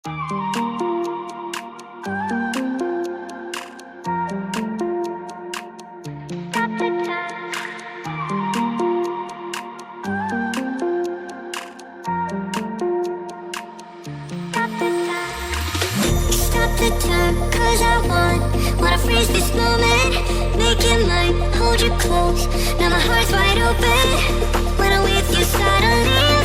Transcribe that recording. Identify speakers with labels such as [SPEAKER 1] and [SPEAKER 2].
[SPEAKER 1] Stop the time, cause I wanna freeze this moment. Make it mine, hold you close. Now my heart's wide open. When I'm with you, suddenly